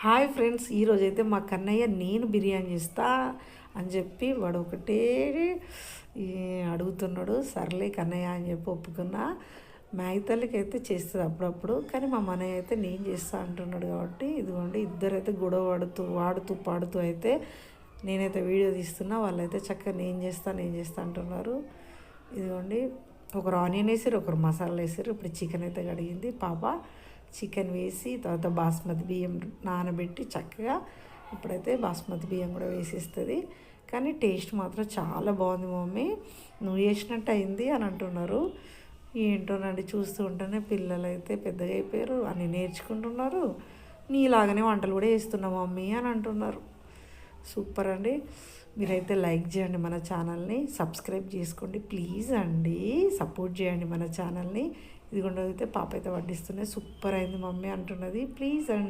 Hi friends, ఈరోజైతే మా కన్నయ్య నేను బిర్యానీ చేస్తా అని చెప్పి వాడు ఒకటే ఈ అడుగుతున్నాడు. సర్లే కన్నయ్య అని చెప్పి ఒప్పుకున్నా. మ్యాగీ అయితే చేస్తుంది అప్పుడప్పుడు, కానీ మా మనయ్య అయితే నేను చేస్తా అంటున్నాడు. కాబట్టి ఇదిగోండి, ఇద్దరైతే గొడవ వాడుతూ పాడుతూ అయితే నేనైతే వీడియో తీస్తున్నా. వాళ్ళైతే చక్కగా నేను చేస్తా అంటున్నారు. ఇదిగోండి, ఒకరు ఆనియన్ వేసారు, ఒకరు మసాలా వేసారు. ఇప్పుడు చికెన్ అయితే కడిగింది పాప. చికెన్ వేసి తర్వాత బాస్మతి బియ్యం నానబెట్టి చక్కగా ఇప్పుడైతే బాస్మతి బియ్యం కూడా వేసేస్తుంది. కానీ టేస్ట్ మాత్రం చాలా బాగుంది మమ్మీ, నువ్వు చేసినట్టు అయింది అని అంటున్నారు. ఏంటోనండి, చూస్తూ ఉంటేనే పిల్లలు అయితే పెద్దగా అయిపోయారు, అన్నీ నేర్చుకుంటున్నారు. నీలాగానే వంటలు కూడా చేస్తున్నా మమ్మీ అని అంటున్నారు. సూపర్ అండి. మీరైతే లైక్ చేయండి, మన ఛానల్ని సబ్స్క్రైబ్ చేసుకోండి ప్లీజ్ అండి, సపోర్ట్ చేయండి మన ఛానల్ని. ఇదిగోండి అయితే పాప అయితే వడ్డిస్తున్నాయి. సూపర్ అయింది మమ్మీ అంటున్నది. ప్లీజ్ అండి.